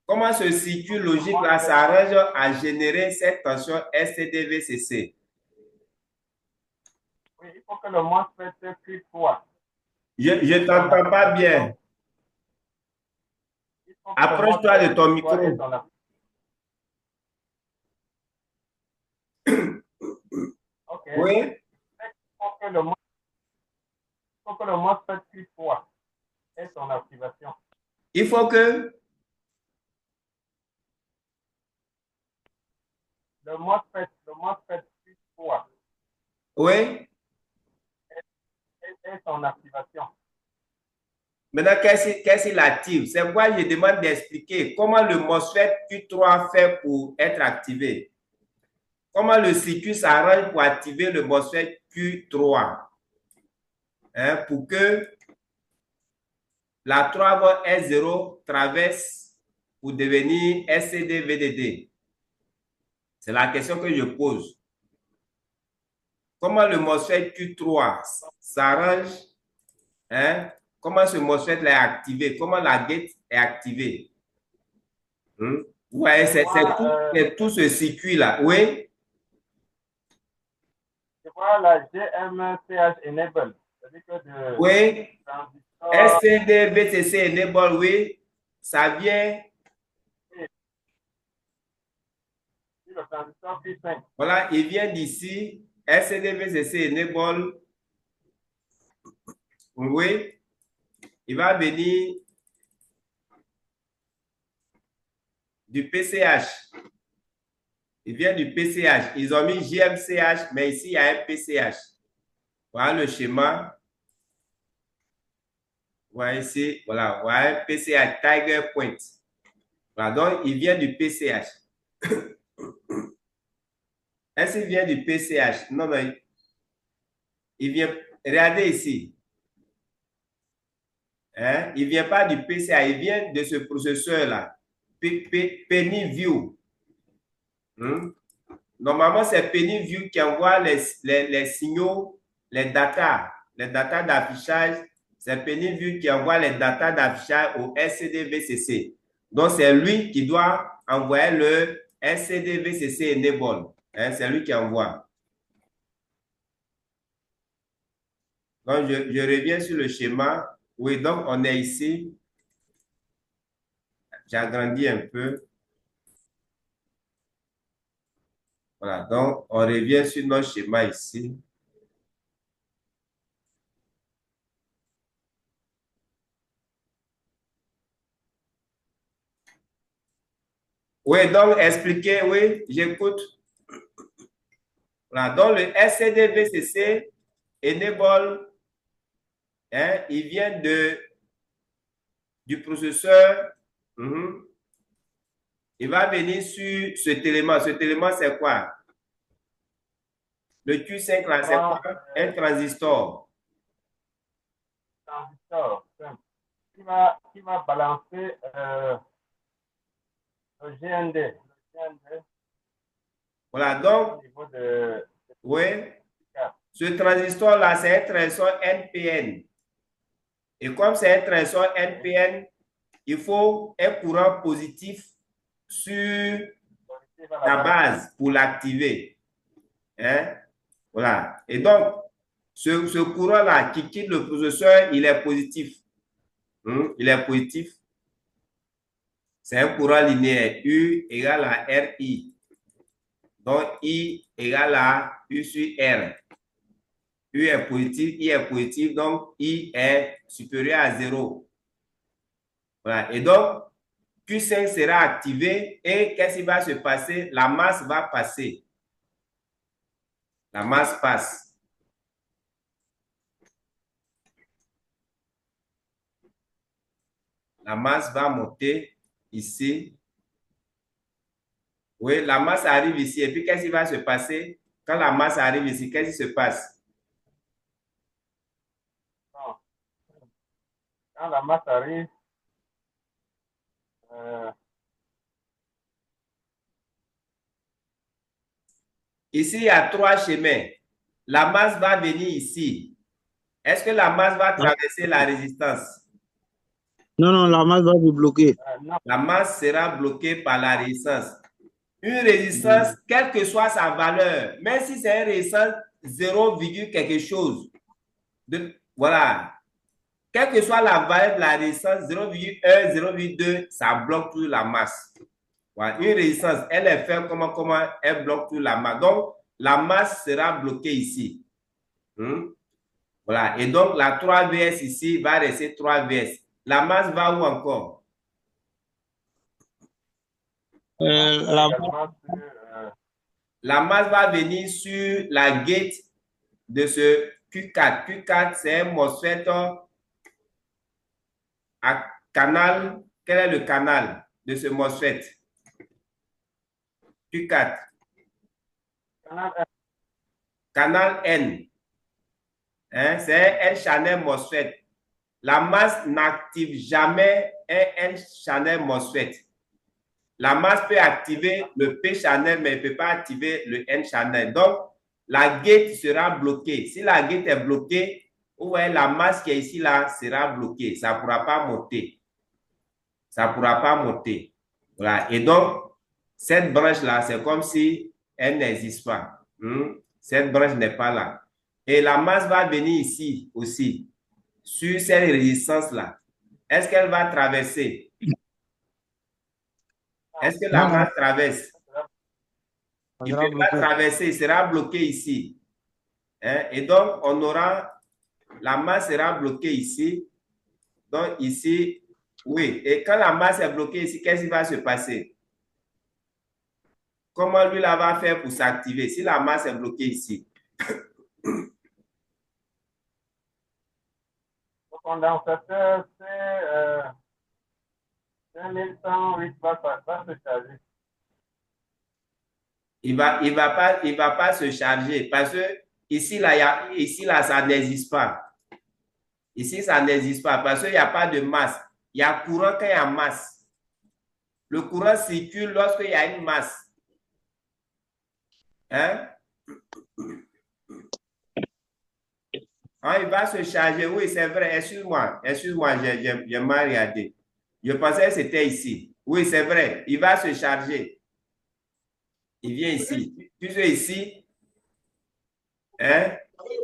Comment ce circuit logique-là s'arrange à générer cette tension STDVCC? Oui, il faut que le MOSFET Q3. Je ne t'entends pas bien. Approche-toi de ton micro. Okay. Oui. Il faut que le MOSFET Q3 ait son activation. Il faut que le MOSFET Q3 oui. ait son activation. Maintenant, qu'est-ce qu'il active? C'est pourquoi je demande d'expliquer comment le MOSFET Q3 fait pour être activé. Comment le circuit s'arrange pour activer le MOSFET Q3? Hein, pour que la 3 voie S0 traverse pour devenir SCD-VDD. C'est la question que je pose. Comment le MOSFET Q3 s'arrange? Hein? Comment ce MOSFET est activé? Comment la gate est activée? Vous voyez, c'est tout ce circuit-là. Oui? Je vois la GMCH Enable. Oui. SCD-VCC Enable, oui. Ça vient. Le transistor Q5. Voilà, il vient d'ici. SCD-VCC Enable. Oui. Il va venir du PCH. Il vient du PCH. Ils ont mis JMCH, mais ici, il y a un PCH. Voilà le schéma. Voilà ici, voilà, voilà PCH, Tiger Point. Voilà, donc il vient du PCH. Est-ce qu'il vient du PCH? Non, non. Il vient, regardez ici. Hein? Il ne vient pas du PCH, il vient de ce processeur-là. PennyView. Normalement, c'est PennyView qui envoie les signaux, les datas d'affichage. C'est PennyView qui envoie les datas d'affichage au SCD-VCC. Donc, c'est lui qui doit envoyer le SCD-VCC Enable. Hein, c'est lui qui envoie. Donc, je reviens sur le schéma. Oui, donc, on est ici. J'agrandis un peu. Voilà, donc, on revient sur notre schéma ici. Oui, donc, expliquez, oui, j'écoute. Voilà, donc, le SCD-VCC Enable, hein, il vient du processeur. Il va venir sur cet élément. Cet élément, c'est quoi? Le Q5, là, c'est quoi? Un transistor. Transistor qui va balancer le GND. Voilà, donc, oui, ce transistor-là, c'est un transistor NPN. Et comme c'est un transistor NPN, il faut un courant positif sur la base pour l'activer. Hein? Voilà. Et donc, ce courant-là qui quitte le processeur, il est positif. Il est positif. C'est un courant linéaire. U égale à RI. Donc, I égale à U sur R. U est positif, I est positif, donc I est supérieur à 0. Voilà. Et donc, Q5 sera activé et qu'est-ce qui va se passer? La masse va passer. La masse passe. La masse va monter ici. Oui, la masse arrive ici. Et puis, qu'est-ce qui va se passer? Quand la masse arrive ici, qu'est-ce qui se passe? Quand la masse arrive, ici, il y a 3 chemins. La masse va venir ici. Est-ce que la masse va traverser la résistance? Non, non, la masse va se bloquer. Non. La masse sera bloquée par la résistance. Une résistance, quelle que soit sa valeur, même si c'est une résistance 0, quelque chose, voilà, quelle que soit la valeur de la résistance 0,1, 0,2, ça bloque toute la masse. Voilà. Une résistance, elle est faite comment elle bloque toute la masse. Donc, la masse sera bloquée ici. Voilà. Et donc, la 3Vs ici va rester 3Vs. La masse va où encore? La masse va venir sur la gate de ce Q4. Q4, c'est un MOSFET à canal. Quel est le canal de ce MOSFET? Q4. Canal N. Hein, c'est un N-channel MOSFET. La masse n'active jamais un N-channel MOSFET. La masse peut activer le P-channel, mais elle ne peut pas activer le N-channel. Donc, la gate sera bloquée. Si la gate est bloquée, vous voyez, la masse qui est ici, là, sera bloquée. Ça ne pourra pas monter. Ça ne pourra pas monter. Voilà. Et donc, cette branche-là, c'est comme si elle n'existe pas. Cette branche n'est pas là. Et la masse va venir ici aussi, sur cette résistance-là. Est-ce qu'elle va traverser? Est-ce que la masse traverse? Il ne peut pas traverser, il sera bloqué ici. Hein? Et donc, on aura, la masse sera bloquée ici. Donc, ici, oui. Et quand la masse est bloquée ici, qu'est-ce qui va se passer? Comment lui, là, va faire pour s'activer si la masse est bloquée ici? Le condensateur, c'est 5108 va se charger. Il va pas se charger parce que ici, là, ça n'existe pas. Ici, ça n'existe pas parce qu'il n'y a pas de masse. Il y a courant quand il y a masse. Le courant circule lorsqu'il y a une masse. Hein? Ah, il va se charger. Oui, c'est vrai. Excuse-moi, j'ai mal regardé. Je pensais que c'était ici. Oui, c'est vrai. Il va se charger. Il vient ici. Puisque ici, hein?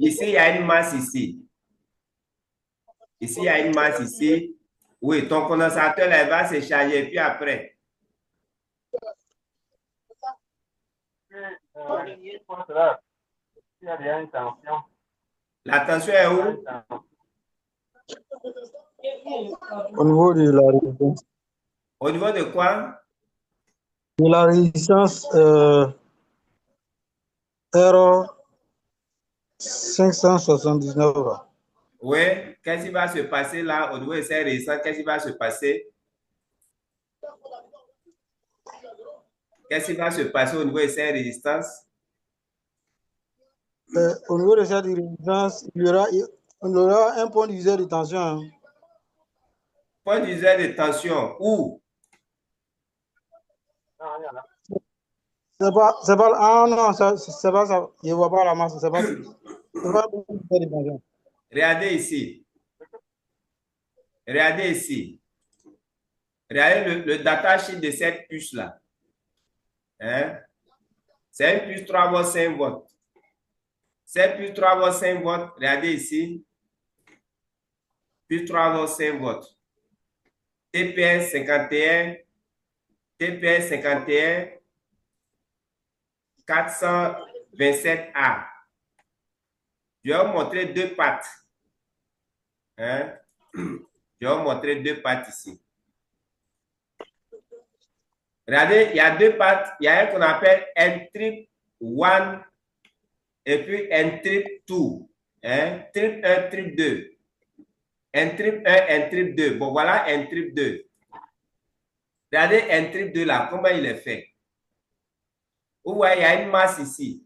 Ici, il y a une masse ici. Ici, il y a une masse ici. Oui, ton condensateur, là, il va se charger. Puis après. Il y a une tension. La tension est où? Au niveau de la résistance. Au niveau de quoi? De la résistance R579. Oui, qu'est-ce qui va se passer là au niveau de ces résistances? Qu'est-ce qui va se passer? Qu'est-ce qui va se passer au niveau de ces résistances? Au niveau de cette résistance, il y aura un point d'usure de tension. Hein. Point d'usure de tension, où? C'est pas, ah non, c'est pas ça. Je ne vois pas la masse. C'est pas Regardez ici. Regardez ici. Regardez le datasheet de cette puce-là. Hein? C'est une puce 3 volts, 5 volts. Cette puce 3 volts, 5 volts, regardez ici. Puce 3 volts, 5 volts. TPS 51, TPS 51, 427A. Je vais vous montrer deux pattes. Hein? Je vais vous montrer deux pattes ici. Regardez, il y a deux pattes. Il y a un qu'on appelle N-trip 1 et puis N-trip 2. Hein? Trip 1, trip 2. N-trip 1, N-trip 2. Bon, voilà N-trip 2. Regardez N-trip 2 là, comment il est fait. Vous voyez, il y a une masse ici.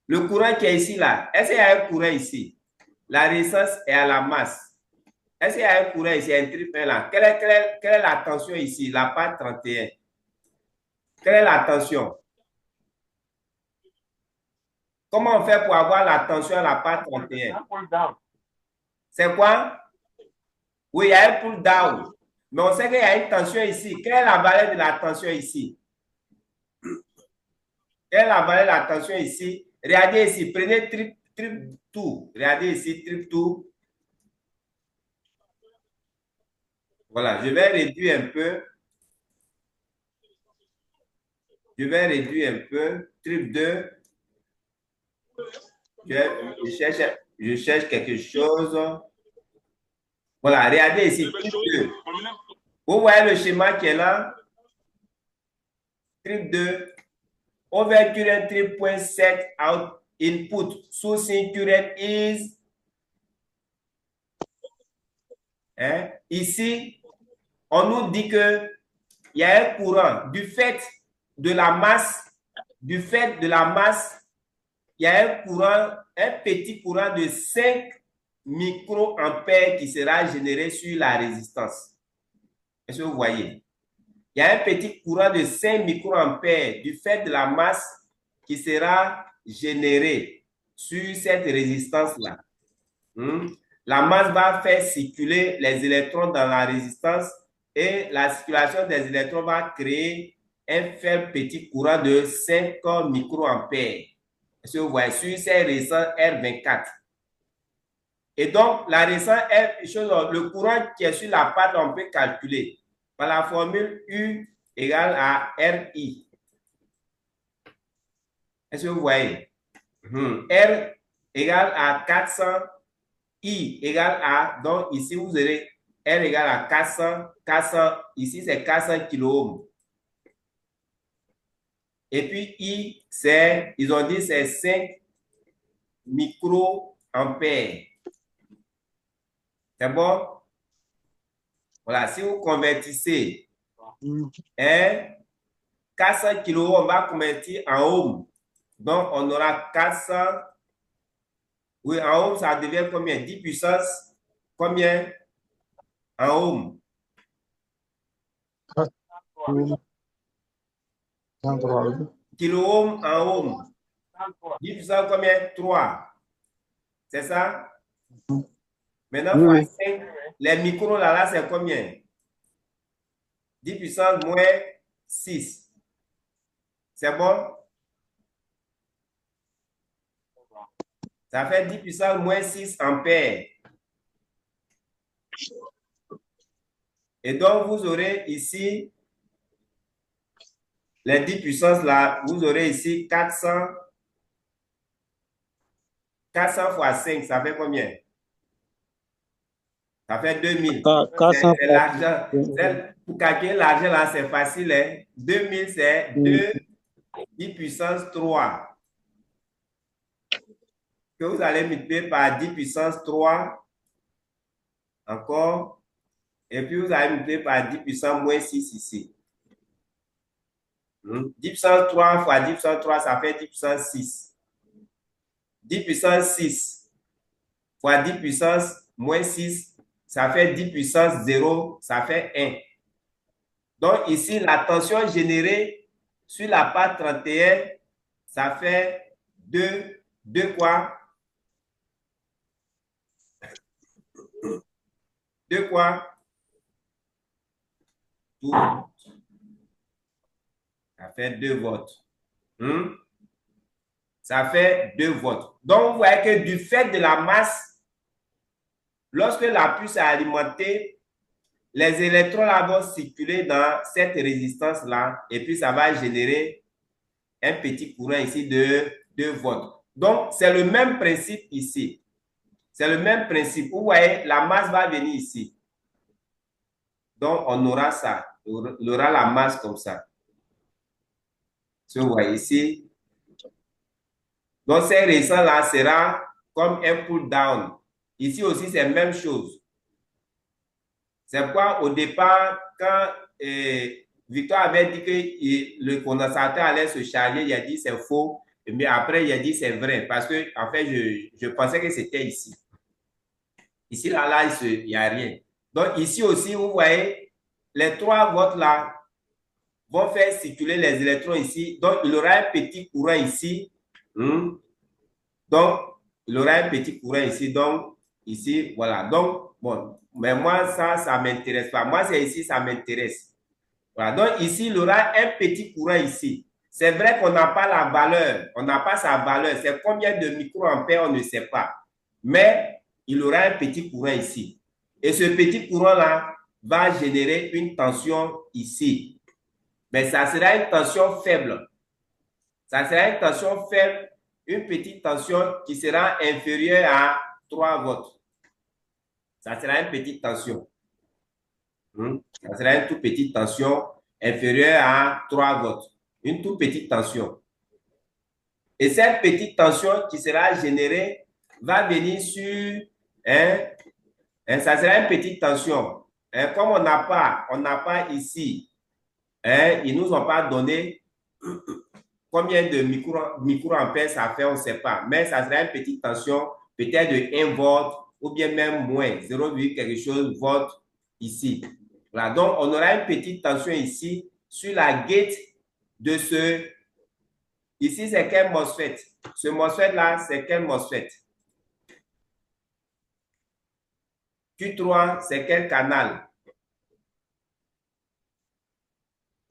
Le courant qui est ici là, est-ce qu'il y a un courant ici? La résistance est à la masse. Est-ce qu'il y a un courant ici, un trip 1 là? Quelle est la tension ici, la part 31? Quelle est la tension? Comment on fait pour avoir la tension à la part 31? C'est quoi? Oui, il y a un pull down. Mais on sait qu'il y a une tension ici. Quelle est la valeur de la tension ici? Quelle est la valeur de la tension ici? Regardez ici. Prenez trip 2. Regardez ici, trip 2. Voilà, je vais réduire un peu. Je vais réduire un peu. Trip 2. Je cherche quelque chose. Voilà, regardez ici. Trip 2. Vous voyez le schéma qui est là? Trip 2. Over current 3.7 out input. Source current is. Hein? Ici, on nous dit que il y a un courant du fait de la masse, il y a un courant, un petit courant de 5 microampères qui sera généré sur la résistance. Est-ce que vous voyez? Il y a un petit courant de 5 microampères du fait de la masse qui sera généré sur cette résistance-là. La masse va faire circuler les électrons dans la résistance et la circulation des électrons va créer un faible petit courant de 5 microampères. Est-ce que vous voyez sur ces résistants R24? Et donc, la résistance le courant qui est sur la pâte, on peut calculer par la formule U égale à RI. Est-ce que vous voyez? R égale à 400, I égale à, donc ici vous aurez R égale à 400, ici c'est 400 kilo-ohms. Et puis I, ils ont dit c'est 5 microampères. C'est bon? Voilà, si vous convertissez 400 kilo, on va convertir en ohms. Donc, on aura 400. Oui, en ohms, ça devient combien? 10 puissance. Combien? En ohms. 33. Kilo-ohm en ohms. 10 puissance combien? 3. C'est ça? Maintenant, Oui. 5, les micros là, c'est combien? 10 puissance moins 6. C'est bon? Ça fait 10 puissance moins 6 ampères. Et donc, vous aurez ici, les 10 puissances là, vous aurez ici 400 fois 5, ça fait combien? Ça fait 2000. 400 C'est l'argent. Pour calculer l'argent là, c'est facile. Hein? 2000, c'est 2, 10 puissance 3. Que vous allez multiplier par 10 puissance 3. Encore. Et puis, vous allez multiplier par 10 puissance moins 6 ici. 10 puissance 3 fois 10 puissance 3, ça fait 10 puissance 6. 10 puissance 6 fois 10 puissance moins 6, ça fait 10 puissance 0, ça fait 1. Donc ici, la tension générée sur la pâte 31, ça fait 2 quoi? 2 quoi? 2 volts. Ça fait 2 volts. Ça fait 2 volts. Donc, vous voyez que du fait de la masse, lorsque la puce est alimentée, les électrons là vont circuler dans cette résistance-là et puis ça va générer un petit courant ici de 2 volts. Donc, c'est le même principe ici. C'est le même principe. Vous voyez, la masse va venir ici. Donc, on aura ça. On aura la masse comme ça. Si vous voyez ici. Donc, cette résistance-là sera comme un pull-down. Ici aussi, c'est la même chose. C'est pourquoi, au départ, quand Victor avait dit que le condensateur allait se charger, il a dit c'est faux. Mais après, il a dit c'est vrai. Parce que, en fait, je pensais que c'était ici. Ici, là, il n'y a rien. Donc, ici aussi, vous voyez, les 3 volts là vont faire circuler les électrons ici. Donc, il y aura un petit courant ici. Donc, il y aura un petit courant ici. Donc, ici, voilà. Donc, Bon, mais moi, ça ne m'intéresse pas. Moi, c'est ici, ça m'intéresse. Voilà. Donc, ici, il aura un petit courant ici. C'est vrai qu'on n'a pas la valeur, on n'a pas sa valeur. C'est combien de microampères, on ne sait pas. Mais il aura un petit courant ici. Et ce petit courant-là va générer une tension ici. Mais ça sera une tension faible. Ça sera une tension faible, une petite tension qui sera inférieure à 3 volts. Ça sera une petite tension. Ça sera une toute petite tension inférieure à 3 volts. Une toute petite tension. Et cette petite tension qui sera générée va venir sur, ça sera une petite tension. Comme on n'a pas ici, ils ne nous ont pas donné combien de microampères ça fait, on ne sait pas. Mais ça sera une petite tension, peut-être de 1 volt ou bien même moins, 0, quelque chose volt ici. Voilà, donc on aura une petite tension ici sur la gate de ce. Ici, c'est quel MOSFET? Ce MOSFET-là, c'est quel MOSFET? Q3, c'est quel canal?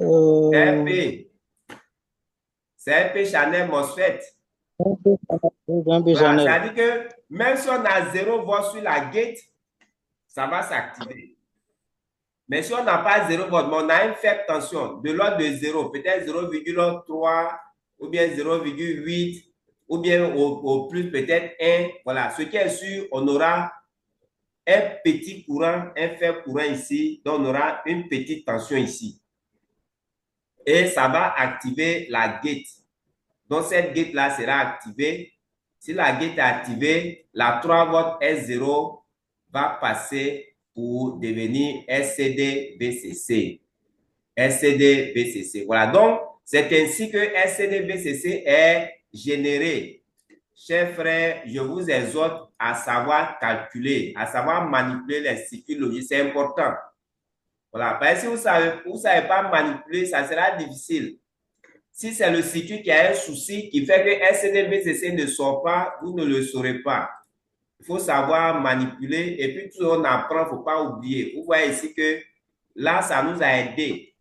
RP. C'est RP Channel MOSFET. Voilà, ça veut dire que même si on a 0 volt sur la gate, ça va s'activer. Mais si on n'a pas 0 volt, mais on a une faible tension de l'ordre de 0, peut-être 0,3 ou bien 0,8 ou bien au plus peut-être 1. Voilà, ce qui est sûr, on aura un petit courant, un faible courant ici, donc on aura une petite tension ici. Et ça va activer la gate. Donc cette gate-là sera activée. Si la gate est activée, la 3 volts S0 va passer pour devenir SCD-VCC. SCD-VCC. Voilà, donc c'est ainsi que SCD-VCC est généré. Chers frères, je vous exhorte à savoir calculer, à savoir manipuler les circuits logiques. C'est important. Voilà, parce que si vous ne savez pas manipuler, ça sera difficile. Si c'est le circuit qui a un souci qui fait que SCD-VCC ne sort pas, vous ne le saurez pas. Il faut savoir manipuler et puis tout on apprend, il ne faut pas oublier. Vous voyez ici que là, ça nous a aidé.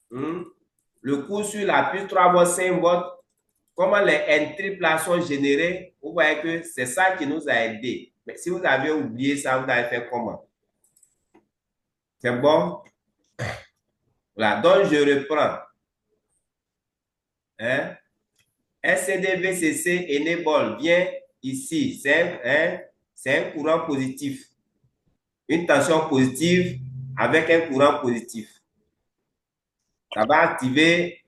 Le cours sur la puce 3 volts, 5 volts, comment les N-triples sont générés, vous voyez que c'est ça qui nous a aidé. Mais si vous avez oublié ça, vous avez fait comment? C'est bon? Voilà, donc je reprends. SCD-VCC enable vient ici. C'est un courant positif. Une tension positive avec un courant positif. Ça va activer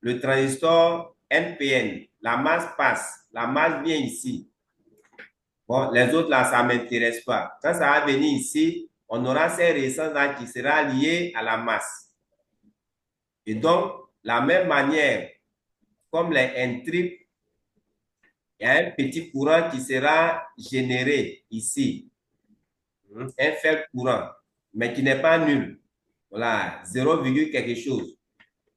le transistor NPN. La masse passe. La masse vient ici. Bon, les autres là, ça ne m'intéresse pas. Quand ça va venir ici, on aura ces résistances-là qui sera liée à la masse. Et donc, la même manière, comme les N-triples, il y a un petit courant qui sera généré ici. Un faible courant, mais qui n'est pas nul. Voilà, 0, quelque chose.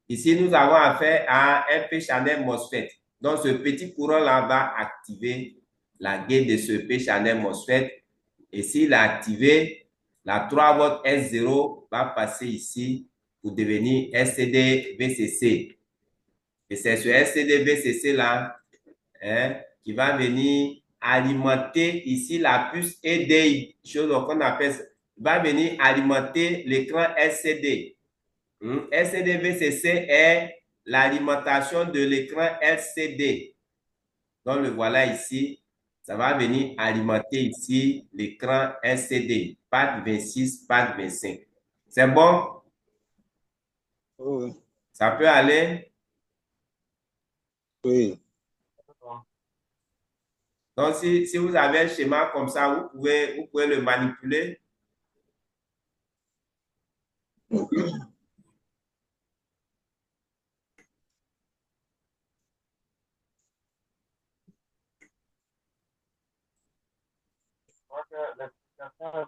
Ici, nous avons affaire à un P-channel MOSFET. Donc, ce petit courant-là va activer la gate de ce P-channel MOSFET. Et s'il est activé, la 3 volts S0 va passer ici pour devenir SCD-VCC. Et c'est ce SCD-VCC-là qui va venir alimenter ici la puce EDI, chose qu'on appelle, va venir alimenter l'écran LCD. LCD-VCC est l'alimentation de l'écran LCD. Donc, le voilà ici. Ça va venir alimenter ici l'écran LCD. Pad 26, pad 25. C'est bon? Oui. Ça peut aller? Oui. Donc, si vous avez un schéma comme ça, vous pouvez le manipuler. Je crois que l'explication est